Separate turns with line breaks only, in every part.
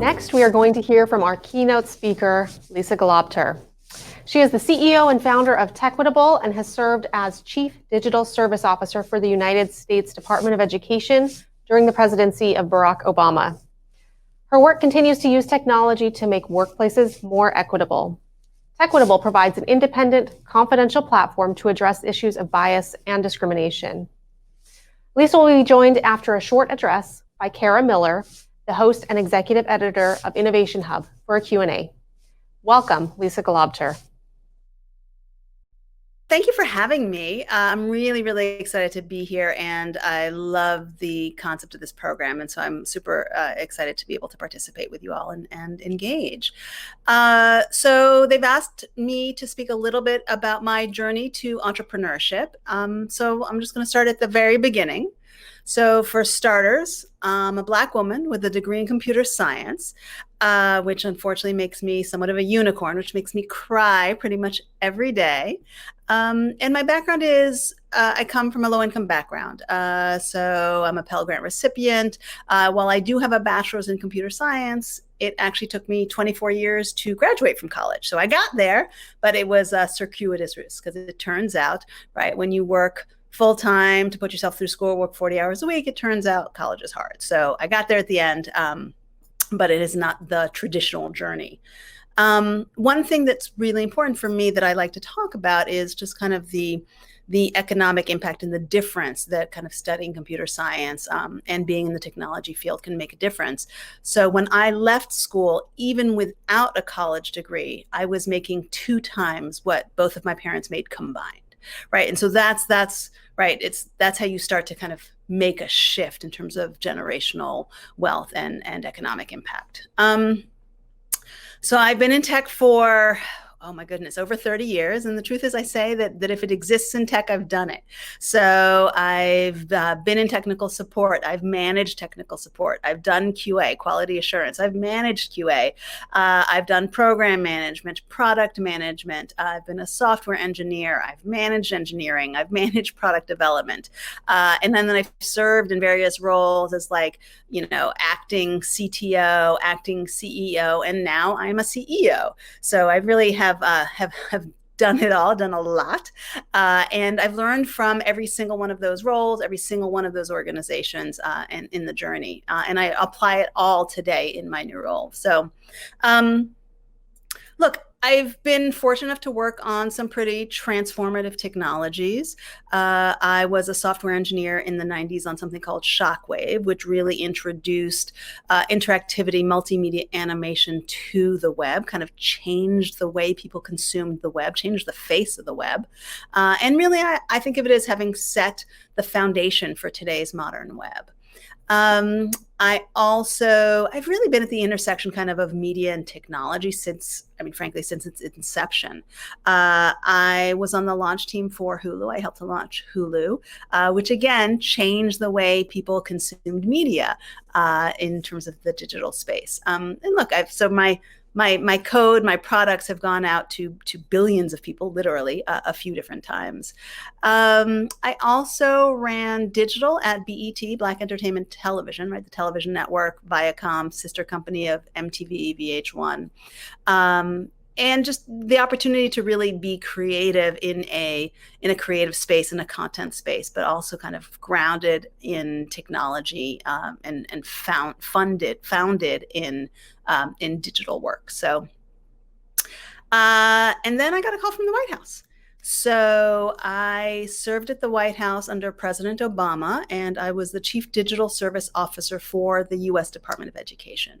Next, we are going to hear from our keynote speaker, Lisa Gelobter. She is the CEO and founder of Techquitable and has served as Chief Digital Service Officer for the United States Department of Education during the presidency of Barack Obama. Her work continues to use technology to make workplaces more equitable. Techquitable provides an independent, confidential platform to address issues of bias and discrimination. Lisa will be joined after a short address by Kara Miller, the host and executive editor of Innovation Hub, for a Q&A. Welcome, Lisa Gelobter.
Thank you for having me. I'm really excited to be here, and I love the concept of this program, and so I'm super excited to be able to participate with you all and engage. So they've asked me to speak a little bit about my journey to entrepreneurship. So I'm just going to start at the very beginning. So for starters, I'm a Black woman with a degree in computer science, which unfortunately makes me somewhat of a unicorn, which makes me cry pretty much every day. And my background is, I come from a low-income background. So I'm a Pell Grant recipient. While I do have a bachelor's in computer science, it actually took me 24 years to graduate from college. So I got there, but it was a circuitous route, because it turns out, right, when you work full-time to put yourself through school, work 40 hours a week, it turns out college is hard. So I got there at the end, but it is not the traditional journey. One thing that's really important for me that I like to talk about is just kind of the economic impact and the difference that kind of studying computer science and being in the technology field can make a difference. So when I left school, even without a college degree, I was making 2 times what both of my parents made combined. Right. And so that's right. That's how you start to kind of make a shift in terms of generational wealth and economic impact. So I've been in tech for, oh my goodness, over 30 years. And the truth is, I say that if it exists in tech, I've done it. So I've been in technical support. I've managed technical support. I've done QA, quality assurance. I've managed QA. I've done program management, product management. I've been a software engineer. I've managed engineering. I've managed product development. And then I've served in various roles as acting CTO, acting CEO, and now I'm a CEO. So I really have done it all, done a lot. And I've learned from every single one of those roles, every single one of those organizations and in the journey. And I apply it all today in my new role. So look, I've been fortunate enough to work on some pretty transformative technologies. I was a software engineer in the 90s on something called Shockwave, which really introduced interactivity, multimedia animation to the web, kind of changed the way people consumed the web, changed the face of the web. And really, I think of it as having set the foundation for today's modern web. I've really been at the intersection kind of media and technology since its inception. I was on the launch team for Hulu. I helped to launch Hulu, which again changed the way people consumed media in terms of the digital space. And look, my code, my products have gone out to billions of people, literally, a few different times. I also ran digital at BET, Black Entertainment Television, right? The television network, Viacom, sister company of MTV, VH1. And just the opportunity to really be creative in a creative space, in a content space, but also kind of grounded in technology and founded in digital work. So, and then I got a call from the White House. So I served at the White House under President Obama, and I was the Chief Digital Service Officer for the U.S. Department of Education.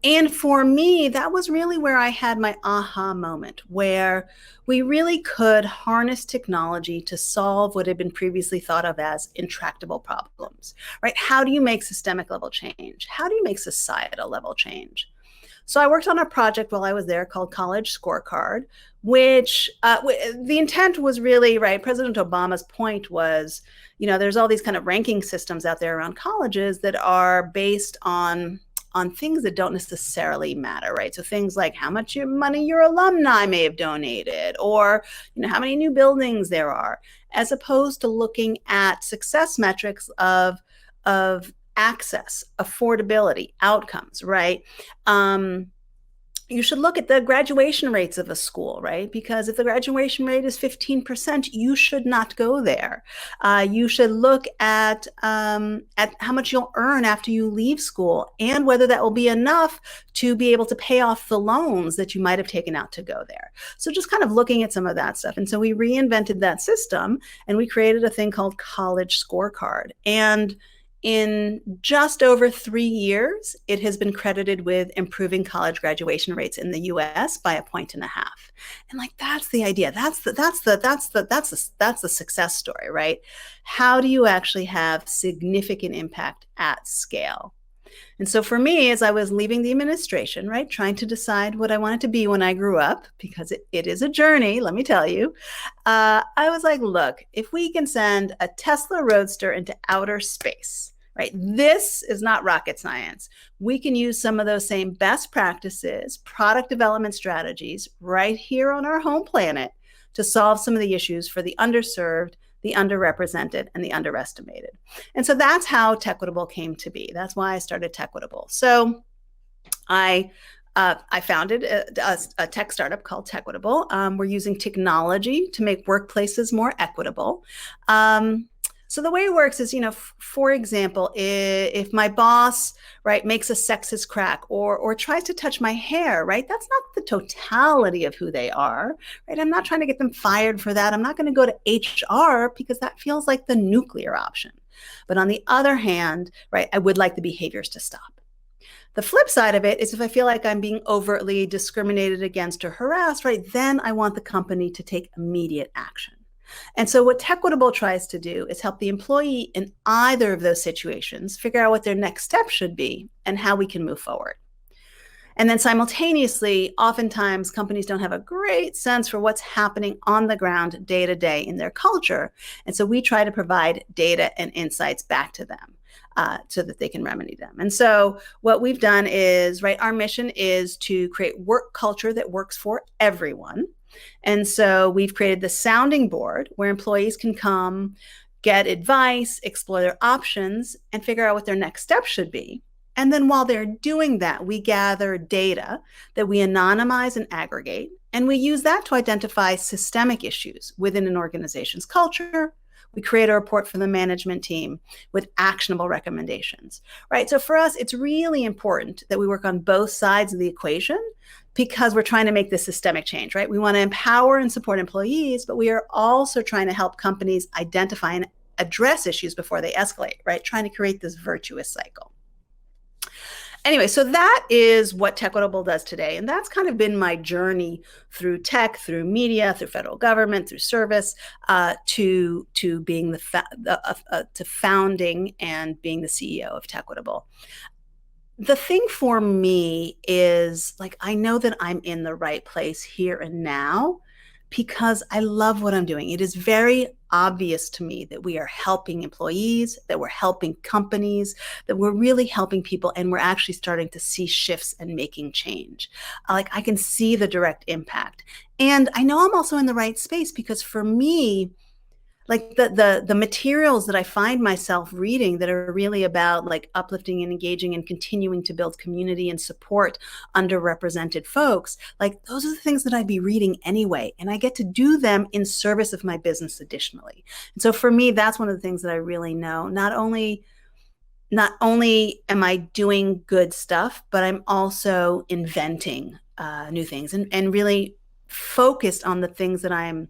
And for me, that was really where I had my aha moment, where we really could harness technology to solve what had been previously thought of as intractable problems, right? How do you make systemic level change? How do you make societal level change? So I worked on a project while I was there called College Scorecard, which the intent was really, right, President Obama's point was, there's all these kind of ranking systems out there around colleges that are based on things that don't necessarily matter, right? So things like how much money your alumni may have donated, or how many new buildings there are, as opposed to looking at success metrics of access, affordability, outcomes, right? You should look at the graduation rates of a school, right? Because if the graduation rate is 15%, you should not go there. You should look at how much you'll earn after you leave school and whether that will be enough to be able to pay off the loans that you might have taken out to go there. So just kind of looking at some of that stuff. And so we reinvented that system and we created a thing called College Scorecard. And in just over 3 years, it has been credited with improving college graduation rates in the U.S. by 1.5 points. And like that's the idea. That's the success story, right? How do you actually have significant impact at scale? And so for me, as I was leaving the administration, right, trying to decide what I wanted to be when I grew up, because it is a journey, let me tell you, I was like, look, if we can send a Tesla Roadster into outer space, right, this is not rocket science. We can use some of those same best practices, product development strategies right here on our home planet to solve some of the issues for the underserved, the underrepresented, and the underestimated. And so that's how Techwitable came to be. That's why I started Techwitable. So I founded a tech startup called Techwitable. We're using technology to make workplaces more equitable. So the way it works is, for example, if my boss, right, makes a sexist crack or tries to touch my hair, right, that's not the totality of who they are, right? I'm not trying to get them fired for that. I'm not going to go to HR because that feels like the nuclear option. But on the other hand, right, I would like the behaviors to stop. The flip side of it is if I feel like I'm being overtly discriminated against or harassed, right, then I want the company to take immediate action. And so what Techwitable tries to do is help the employee in either of those situations figure out what their next step should be and how we can move forward. And then simultaneously, oftentimes companies don't have a great sense for what's happening on the ground day to day in their culture. And so we try to provide data and insights back to them so that they can remedy them. And so what we've done is, right, our mission is to create work culture that works for everyone. And so we've created the sounding board where employees can come, get advice, explore their options, and figure out what their next step should be. And then while they're doing that, we gather data that we anonymize and aggregate, and we use that to identify systemic issues within an organization's culture. We create a report for the management team with actionable recommendations, right? So for us, it's really important that we work on both sides of the equation because we're trying to make this systemic change, right? We want to empower and support employees, but we are also trying to help companies identify and address issues before they escalate, right? Trying to create this virtuous cycle. Anyway, so that is what Techwitable does today. And that's kind of been my journey through tech, through media, through federal government, through service, to being to founding and being the CEO of Techwitable. The thing for me is, like, I know that I'm in the right place here and now because I love what I'm doing. It is very obvious to me that we are helping employees, that we're helping companies, that we're really helping people, and we're actually starting to see shifts and making change. Like, I can see the direct impact. And I know I'm also in the right space because for me, like the materials that I find myself reading that are really about like uplifting and engaging and continuing to build community and support underrepresented folks, like those are the things that I'd be reading anyway. And I get to do them in service of my business additionally. And so for me, that's one of the things that I really know. Not only am I doing good stuff, but I'm also inventing new things and really focused on the things that I'm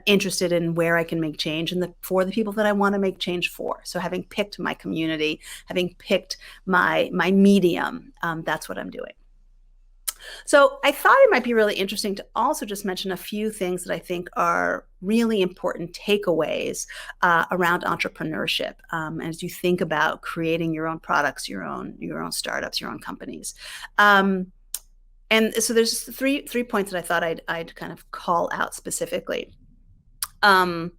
interested in, where I can make change, and for the people that I want to make change for. So having picked my community, having picked my medium, that's what I'm doing. So I thought it might be really interesting to also just mention a few things that I think are really important takeaways around entrepreneurship as you think about creating your own products, your own startups, your own companies. And so there's three points that I thought I'd kind of call out specifically. The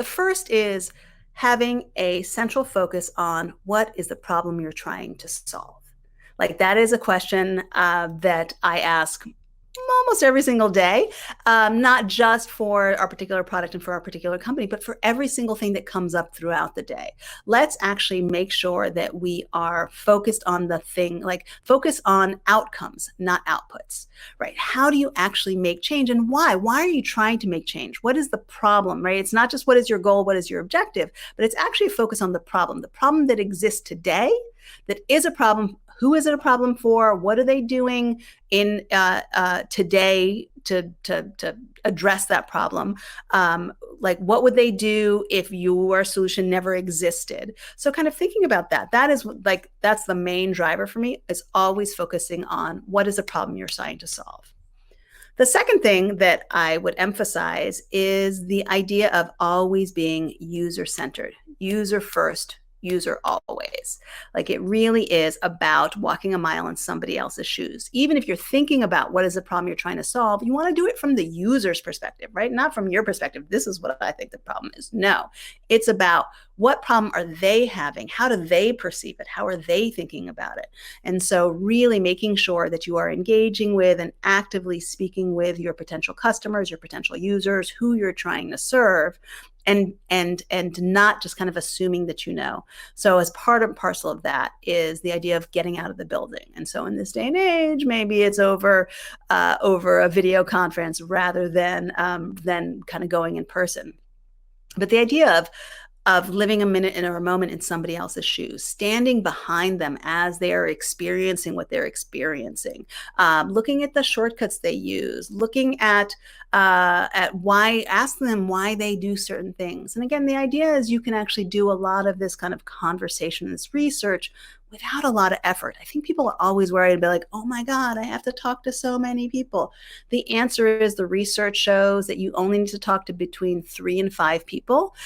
first is having a central focus on what is the problem you're trying to solve. Like, that is a question that I ask almost every single day, not just for our particular product and for our particular company, but for every single thing that comes up throughout the day. Let's actually make sure that we are focused on the thing, like focus on outcomes, not outputs, right? How do you actually make change, and why? Why are you trying to make change? What is the problem, right? It's not just what is your goal, what is your objective, but it's actually focus on the problem that exists today, that is a problem. Who is it a problem for? What are they doing in today to address that problem? Like, what would they do if your solution never existed? So kind of thinking about that. That is like, that's the main driver for me, is always focusing on what is the problem you're trying to solve. The second thing that I would emphasize is the idea of always being user-centered, user first, user always. Like, it really is about walking a mile in somebody else's shoes. Even if you're thinking about what is the problem you're trying to solve, you want to do it from the user's perspective, right? Not from your perspective. This is what I think the problem is. No, it's about what problem are they having? How do they perceive it? How are they thinking about it? And so really making sure that you are engaging with and actively speaking with your potential customers, your potential users, who you're trying to serve, and not just kind of assuming that you know. So as part and parcel of that is the idea of getting out of the building. And so in this day and age, maybe it's over a video conference rather than kind of going in person. But the idea of living a minute or a moment in somebody else's shoes, standing behind them as they are experiencing what they're experiencing, looking at the shortcuts they use, looking at why, asking them why they do certain things. And again, the idea is you can actually do a lot of this kind of conversation, this research, without a lot of effort. I think people are always worried about, like, oh my God, I have to talk to so many people. The answer is, the research shows that you only need to talk to between 3 and 5 people,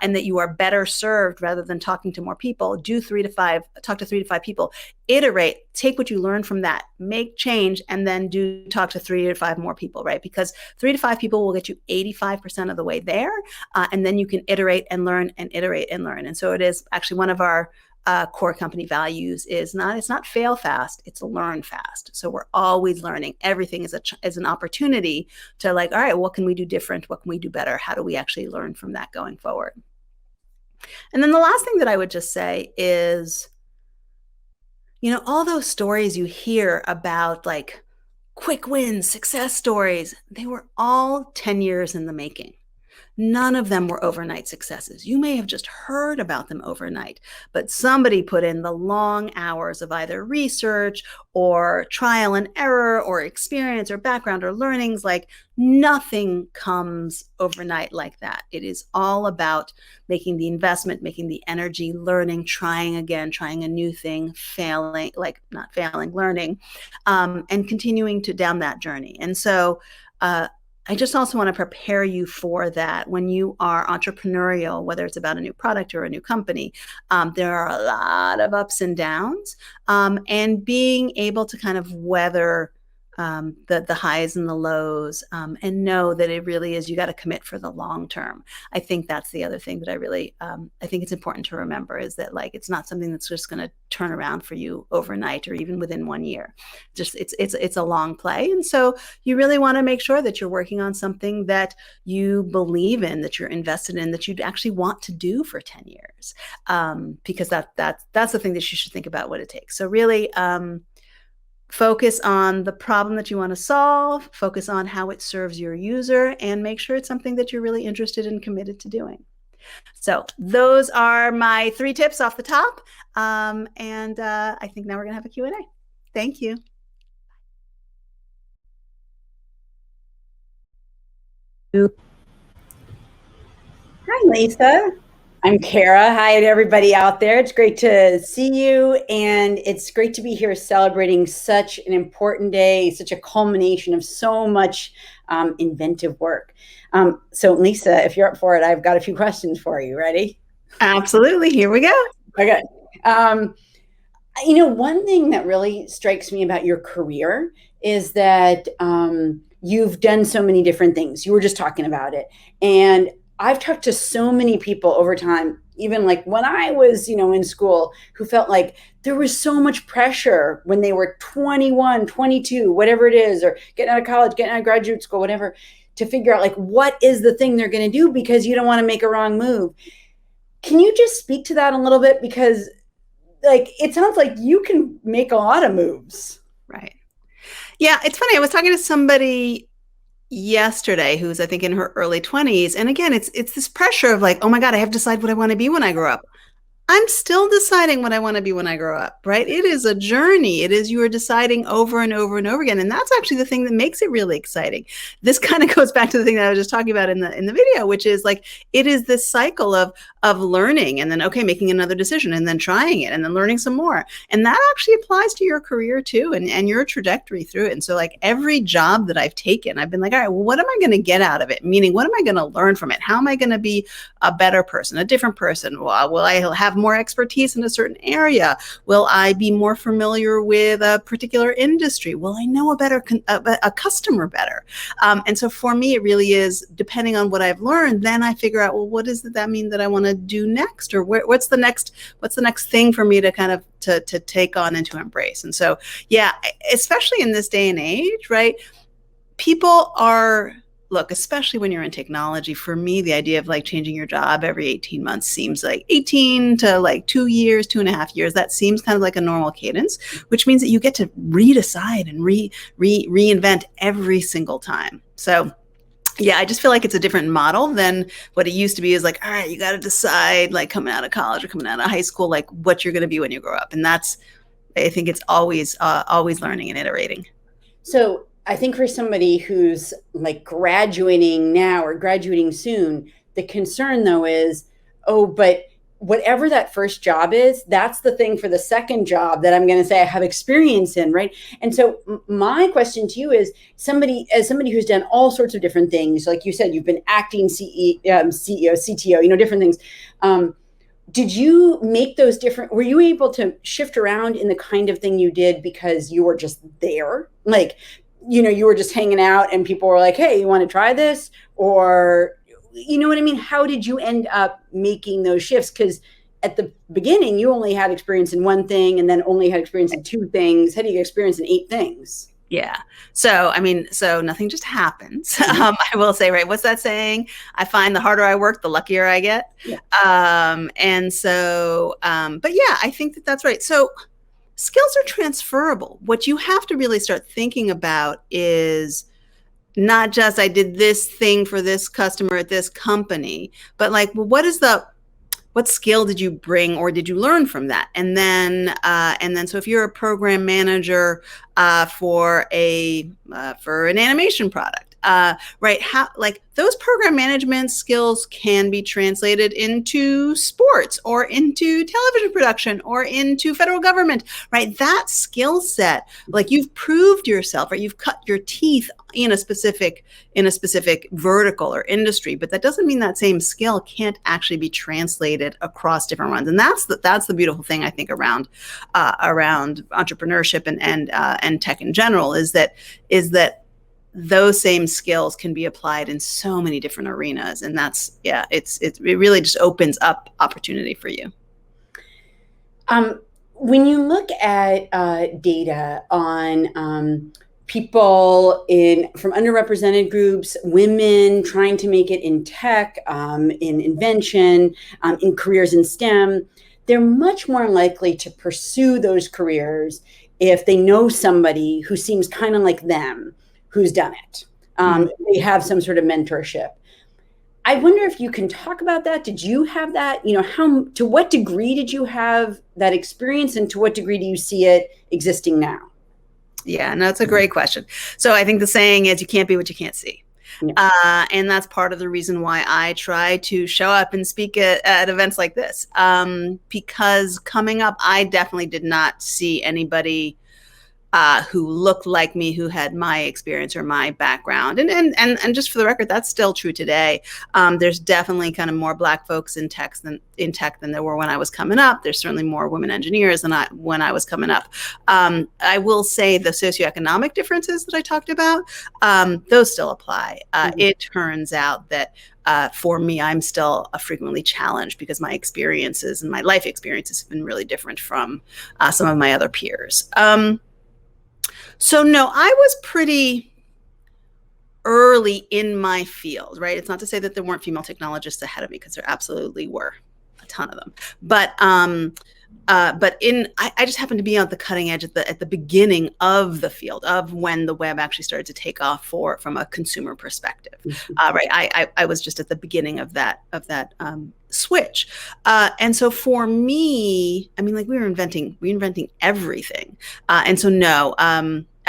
and that you are better served rather than talking to more people. Talk to 3 to 5 people, iterate, take what you learn from that, make change, and then talk to 3 to 5 more people, right? Because 3 to 5 people will get you 85% of the way there. And then you can iterate and learn and iterate and learn. And so it is actually one of our core company values it's not fail fast, it's learn fast. So we're always learning. Everything is an opportunity to, like, all right, what can we do different? What can we do better? How do we actually learn from that going forward? And then the last thing that I would just say is, all those stories you hear about, like, quick wins, success stories, they were all 10 years in the making. None of them were overnight successes. You may have just heard about them overnight, but somebody put in the long hours of either research or trial and error or experience or background or learnings. Like, nothing comes overnight like that. It is all about making the investment, making the energy, learning, trying again, trying a new thing, failing, like not failing, learning, and continuing down that journey. And so, I just also want to prepare you for that. When you are entrepreneurial, whether it's about a new product or a new company, there are a lot of ups and downs, and being able to kind of weather the highs and the lows, and know that it really is, you got to commit for the long term. I think that's the other thing that I really, I think it's important to remember, is that, like, it's not something that's just going to turn around for you overnight or even within 1 year. Just it's a long play. And so you really want to make sure that you're working on something that you believe in, that you're invested in, that you'd actually want to do for 10 years. Because that's the thing that you should think about what it takes. So really, focus on the problem that you want to solve, focus on how it serves your user, and make sure it's something that you're really interested and committed to doing. So those are my 3 tips off the top. And I think now we're going to have a Q&A. Thank you.
Hi, Lisa. I'm Kara. Hi to everybody out there. It's great to see you, and it's great to be here celebrating such an important day, such a culmination of so much inventive work. So, Lisa, if you're up for it, I've got a few questions for you. Ready?
Absolutely. Here we go.
Okay. One thing that really strikes me about your career is that you've done so many different things. You were just talking about it. And I've talked to so many people over time even like when I was, in school, who felt like there was so much pressure when they were 21, 22, whatever it is, or getting out of college, getting out of graduate school, whatever, to figure out like what is the thing they're going to do because you don't want to make a wrong move. Can you just speak to that a little bit? Because like, it sounds like you can make a lot of moves.
Right. Yeah, it's funny. I was talking to somebody yesterday who's, I think, in her early 20s. And again, it's this pressure of like, oh my God, I have to decide what I want to be when I grow up. I'm still deciding what I want to be when I grow up, right? It is a journey. It is, you are deciding over and over and over again. And that's actually the thing that makes it really exciting. This kind of goes back to the thing that I was just talking about in the video, which is like, it is this cycle of learning and then, okay, making another decision and then trying it and then learning some more. And that actually applies to your career too, and your trajectory through it. And so like every job that I've taken, I've been like, all right, well, what am I going to get out of it? Meaning, what am I going to learn from it? How am I going to be a better person, a different person? Well, will I have more expertise in a certain area? Will I be more familiar with a particular industry? Will I know a customer better? And so for me, it really is depending on what I've learned. Then I figure out, well, what does that mean that I want to do next, or what's the next thing for me to kind of to take on and to embrace? And so, yeah, especially in this day and age, right? People are. Look, especially when you're in technology, for me, the idea of like changing your job every 18 months seems like 18 to like 2 years, 2.5 years. That seems kind of like a normal cadence, which means that you get to redecide and reinvent every single time. So yeah, I just feel like it's a different model than what it used to be. Is like, all right, you got to decide like coming out of college or coming out of high school, like what you're going to be when you grow up. And that's, I think it's always learning and iterating.
So I think for somebody who's like graduating now or graduating soon, the concern though is, oh, but whatever that first job is, that's the thing for the second job that I'm going to say I have experience in, right? And so my question to you is, somebody who's done all sorts of different things, like you said, you've been acting CEO, CTO, different things. Did you make those different? Were you able to shift around in the kind of thing you did because you were just there? Like, you were just hanging out and people were like, hey, you want to try this? Or, you know what I mean? How did you end up making those shifts? Because at the beginning, you only had experience in one thing and then only had experience in 2 things. How do you get experience in 8 things?
Yeah. So, so nothing just happens. I will say, right, what's that saying? I find the harder I work, the luckier I get. Yeah. And so, but yeah, I think that's right. So skills are transferable. What you have to really start thinking about is not just I did this thing for this customer at this company, but like, well, what skill did you bring or did you learn from that? And then so if you're a program manager for an animation product, right? How, like, those program management skills can be translated into sports or into television production or into federal government, right? That skill set, like, you've proved yourself, right? You've cut your teeth in a specific vertical or industry, but that doesn't mean that same skill can't actually be translated across different runs. And that's the beautiful thing, I think, around entrepreneurship and tech in general, is that those same skills can be applied in so many different arenas. And that's, yeah, it really just opens up opportunity for you.
When you look at data on people from underrepresented groups, women trying to make it in tech, in invention, in careers in STEM, they're much more likely to pursue those careers if they know somebody who seems kind of like them, who's done it. They have some sort of mentorship. I wonder if you can talk about that. Did you have that? To what degree did you have that experience, and to what degree do you see it existing now?
Yeah, no, it's a great question. So I think the saying is, you can't be what you can't see. Yeah. And that's part of the reason why I try to show up and speak at events like this. Because coming up, I definitely did not see anybody who looked like me, who had my experience or my background. And just for the record, that's still true today. There's definitely kind of more Black folks in tech than there were when I was coming up. There's certainly more women engineers than when I was coming up. I will say the socioeconomic differences that I talked about, those still apply. It turns out that for me, I'm still frequently challenged because my experiences and my life experiences have been really different from some of my other peers. So no, I was pretty early in my field, right? It's not to say that there weren't female technologists ahead of me, because there absolutely were a ton of them. But I just happened to be on the cutting edge at the beginning of the field, of when the web actually started to take off from a consumer perspective. Right? I was just at the beginning of that switch. And so for me, I mean, like, we were reinventing everything. And so no,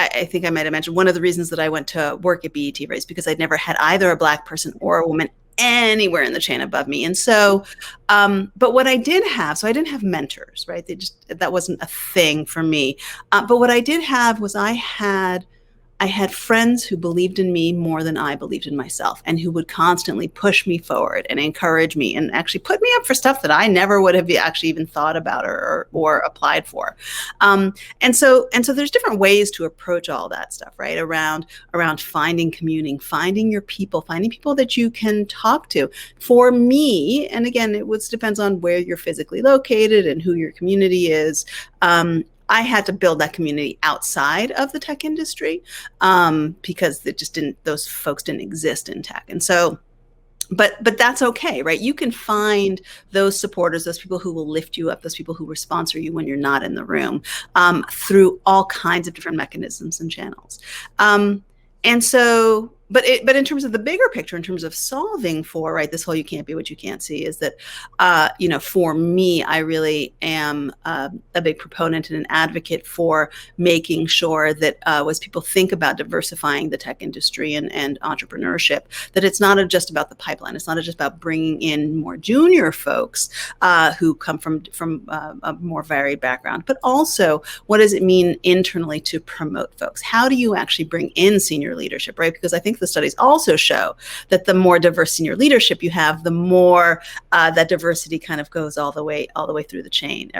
I think I might have mentioned one of the reasons that I went to work at BET, right, is because I'd never had either a Black person or a woman anywhere in the chain above me. And so, but what I did have, so I didn't have mentors, right? That wasn't a thing for me. But what I did have was I had friends who believed in me more than I believed in myself, and who would constantly push me forward and encourage me and actually put me up for stuff that I never would have actually even thought about or applied for. And so there's different ways to approach all that stuff, right? Around finding communing, finding your people, finding people that you can talk to. For me, and again, depends on where you're physically located and who your community is. I had to build that community outside of the tech industry, because those folks didn't exist in tech. And so, but that's okay, right? You can find those supporters, those people who will lift you up, those people who will sponsor you when you're not in the room, through all kinds of different mechanisms and channels. And so, but in terms of the bigger picture, in terms of solving for, right, this whole you can't be what you can't see, is that, for me, I really am a big proponent and an advocate for making sure that as people think about diversifying the tech industry and entrepreneurship, that it's not just about the pipeline. It's not just about bringing in more junior folks who come from a more varied background, but also what does it mean internally to promote folks? How do you actually bring in senior leadership, right? Because I think the studies also show that the more diverse senior leadership you have, the more that diversity kind of goes all the way through the chain.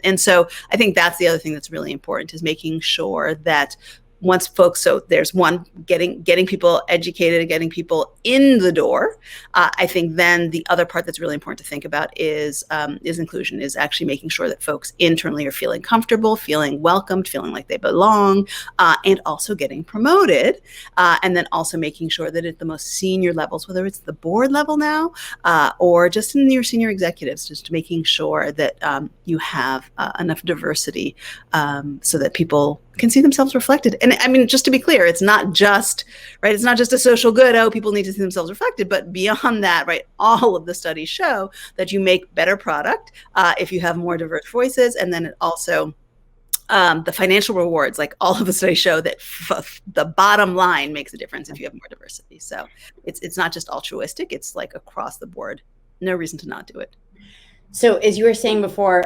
And so I think that's the other thing that's really important, is making sure that once folks, so there's one, getting people educated and getting people in the door. I think then the other part that's really important to think about is inclusion, is actually making sure that folks internally are feeling comfortable, feeling welcomed, feeling like they belong, and also getting promoted. And then also making sure that at the most senior levels, whether it's the board level now, or just in your senior executives, just making sure that you have enough diversity so that people can see themselves reflected. And I mean, just to be clear, it's not just, right, it's not just a social good, oh, people need to see themselves reflected, but beyond that, right, all of the studies show that you make better product if you have more diverse voices. And then it also, the financial rewards, like all of the studies show that the bottom line makes a difference if you have more diversity. So it's not just altruistic, it's like across the board. No reason to not do it.
So as you were saying before,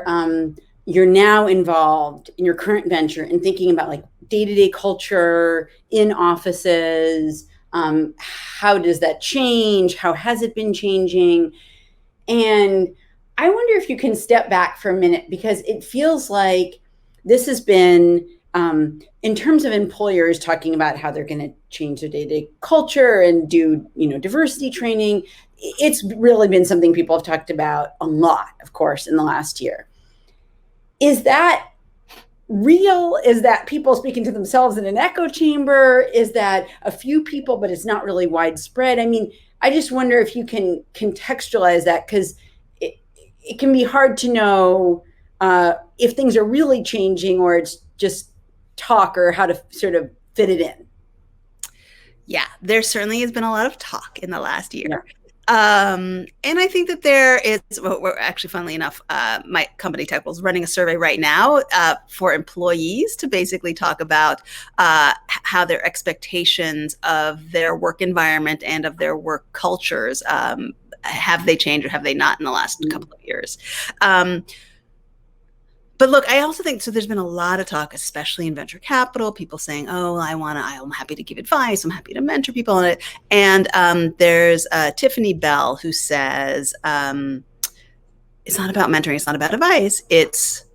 you're now involved in your current venture and thinking about like day-to-day culture in offices. How does that change? How has it been changing? And I wonder if you can step back for a minute, because it feels like this has been, in terms of employers talking about how they're going to change their day-to-day culture and do, diversity training. It's really been something people have talked about a lot, of course, in the last year. Is that real? Is that people speaking to themselves in an echo chamber? Is that a few people, but it's not really widespread? I mean, I just wonder if you can contextualize that, because it can be hard to know if things are really changing or it's just talk, or how to sort of fit it in.
Yeah, there certainly has been a lot of talk in the last year. Yeah. And I think that there is, we're actually, funnily enough, my company Techable is running a survey right now for employees to basically talk about how their expectations of their work environment and of their work cultures, have they changed or have they not in the last couple of years. But look, I also think, so there's been a lot of talk, especially in venture capital, people saying, oh, I'm happy to give advice. I'm happy to mentor people on it. And there's Tiffany Bell who says, it's not about mentoring. It's not about advice. It's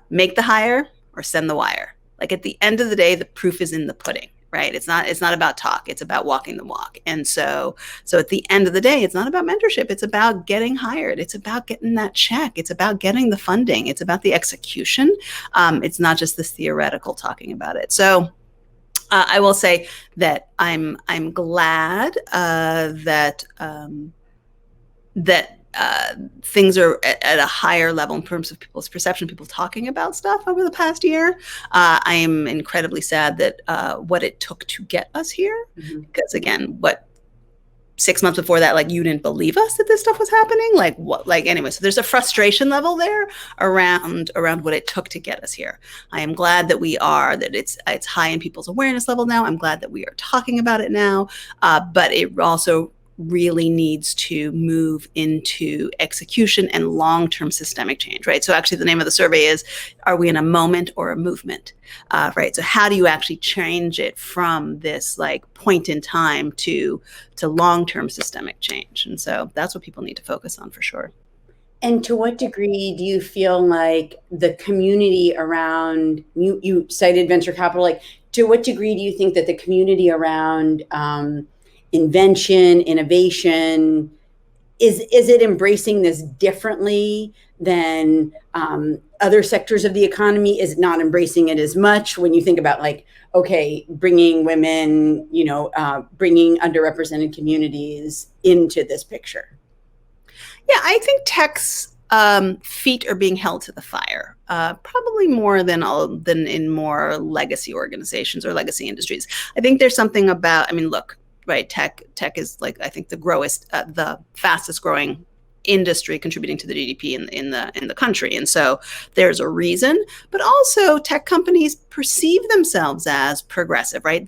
make the hire or send the wire. Like at the end of the day, the proof is in the pudding, right? It's not about talk. It's about walking the walk. And so at the end of the day, it's not about mentorship. It's about getting hired. It's about getting that check. It's about getting the funding. It's about the execution. It's not just this theoretical talking about it. So I will say that I'm glad that things are at a higher level in terms of people's perception, people talking about stuff over the past year. I am incredibly sad that what it took to get us here, because again, 6 months before that, like, you didn't believe us that this stuff was happening. Like what? Like anyway, so there's a frustration level there around what it took to get us here. I am glad that it's high in people's awareness level now. I'm glad that we are talking about it now, but it also really needs to move into execution and long-term systemic change, right? So actually the name of the survey is, are we in a moment or a movement, right? So how do you actually change it from this like point in time to long-term systemic change? And so that's what people need to focus on for sure.
And to what degree do you feel like the community around, you cited venture capital, like to what degree do you think that the community around invention, innovation, is it embracing this differently than other sectors of the economy? Is it not embracing it as much when you think about like, okay, bringing women, bringing underrepresented communities into this picture?
Yeah, I think tech's feet are being held to the fire, probably more than in more legacy organizations or legacy industries. I think there's something about, I mean, look, right, tech is like, I think the fastest growing industry contributing to the GDP in the country. And so there's a reason, but also tech companies perceive themselves as progressive, right?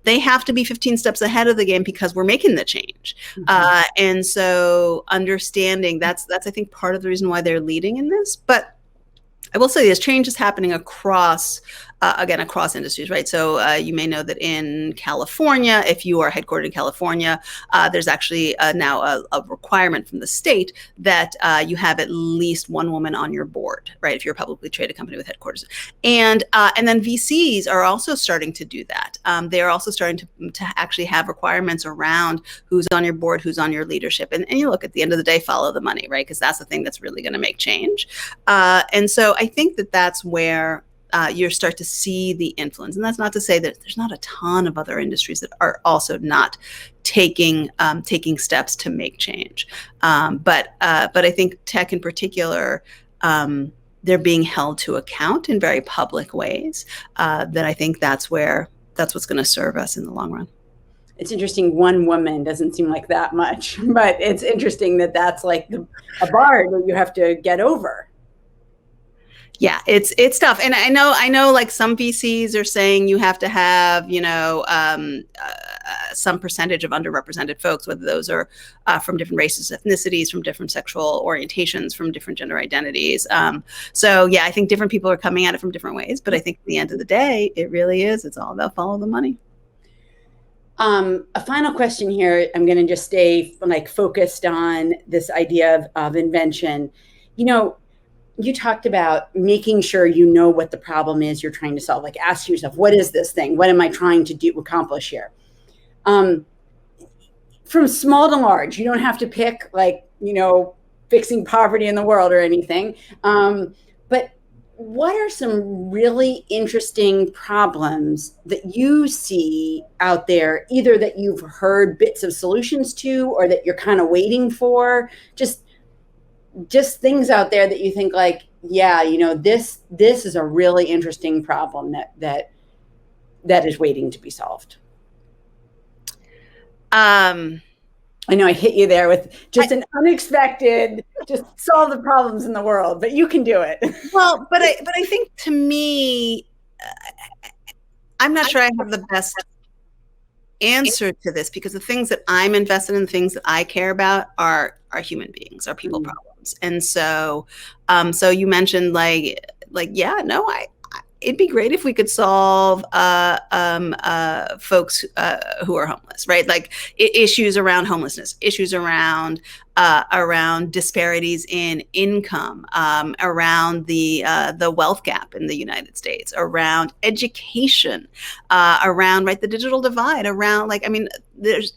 They have to be 15 steps ahead of the game because we're making the change. And so understanding that's I think part of the reason why they're leading in this. But I will say this change is happening across industries, right? So you may know that in California, if you are headquartered in California, there's actually now a requirement from the state that you have at least one woman on your board, right? If you're a publicly traded company with headquarters. And then VCs are also starting to do that. They are also starting to actually have requirements around who's on your board, who's on your leadership. And you look, at the end of the day, follow the money, right? Because that's the thing that's really going to make change. And so I think that's where you start to see the influence. And that's not to say that there's not a ton of other industries that are also not taking steps to make change. But I think tech in particular, they're being held to account in very public ways. That I think that's what's going to serve us in the long run.
It's interesting. One woman doesn't seem like that much, but it's interesting that that's like a bar that you have to get over.
Yeah, it's tough. And I know like some VCs are saying you have to have, some percentage of underrepresented folks, whether those are from different races, ethnicities, from different sexual orientations, from different gender identities. So yeah, I think different people are coming at it from different ways, but I think at the end of the day, it's all about follow the money.
A final question here. I'm going to just stay like focused on this idea of invention. You talked about making sure you know what the problem is you're trying to solve. Like, ask yourself, what is this thing? What am I trying to accomplish here? From small to large, you don't have to pick like, fixing poverty in the world or anything. But what are some really interesting problems that you see out there, either that you've heard bits of solutions to or that you're kind of waiting for? Just things out there that you think like, yeah, this is a really interesting problem that is waiting to be solved.
I
know I hit you there with just an unexpected, just solve the problems in the world, but you can do it.
Well, but I think to me, I'm not sure I have the best answer to this, because the things that I'm invested in, the things that I care about are human beings, are people problems. problems. And so, so you mentioned yeah, no, it'd be great if we could solve folks who are homeless, right? Like issues around homelessness, issues around disparities in income, around the wealth gap in the United States, around education, around the digital divide, around there's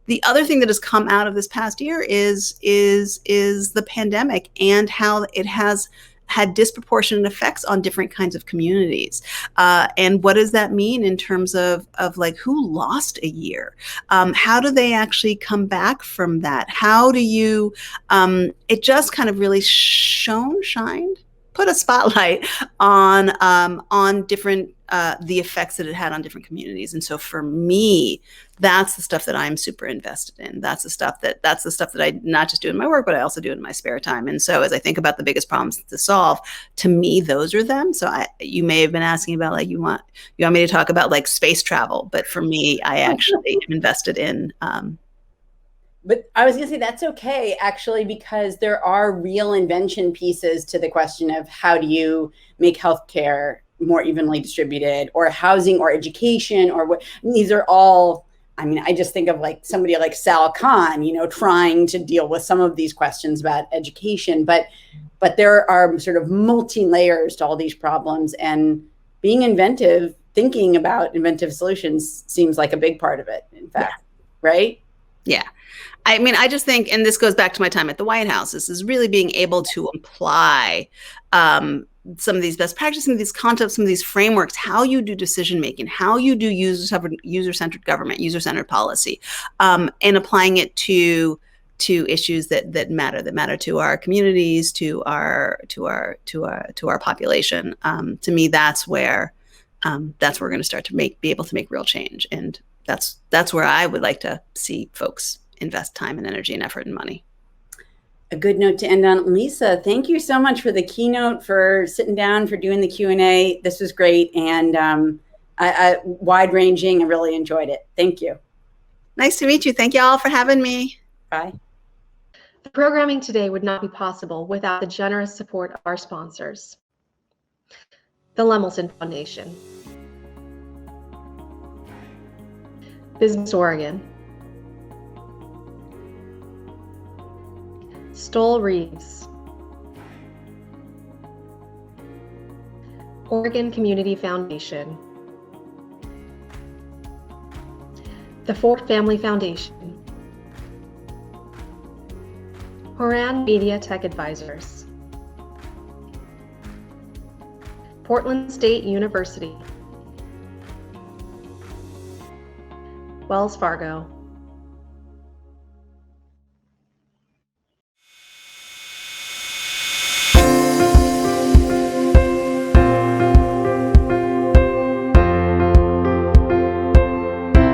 the other thing that has come out of this past year is the pandemic and how it has had disproportionate effects on different kinds of communities. And what does that mean in terms of who lost a year? How do they actually come back from that? How do you, it just kind of really shined, put a spotlight on different, the effects that it had on different communities. And so for me, that's the stuff that I'm super invested in. That's the stuff that I not just do in my work, but I also do in my spare time. And so as I think about the biggest problems to solve, to me, those are them. So you may have been asking about you want me to talk about space travel, but for me, I actually am invested in.
But I was going to say that's okay, actually, because there are real invention pieces to the question of how do you make healthcare more evenly distributed, or housing, or education, or what. These are all. I mean, I just think of somebody like Sal Khan, trying to deal with some of these questions about education, but there are sort of multi-layers to all these problems, and being inventive, thinking about inventive solutions seems like a big part of it, in fact, right?
Yeah. I mean, I just think, and this goes back to my time at the White House, this is really being able to apply some of these best practices, some of these concepts, some of these frameworks, how you do decision-making, how you do user-centered government, user-centered policy, and applying it to issues that matter to our communities, to our population. To me, that's where we're going to start to be able to make real change. And that's where I would like to see folks invest time and energy and effort and money.
A good note to end on. Lisa, thank you so much for the keynote, for sitting down, for doing the Q&A. This was great and wide-ranging. I really enjoyed it. Thank you.
Nice to meet you. Thank you all for having me.
Bye.
The programming today would not be possible without the generous support of our sponsors. The Lemelson Foundation, Business Oregon, Stoll Reeves, Oregon Community Foundation, the Fort Family Foundation, Horan Media Tech Advisors, Portland State University, Wells Fargo,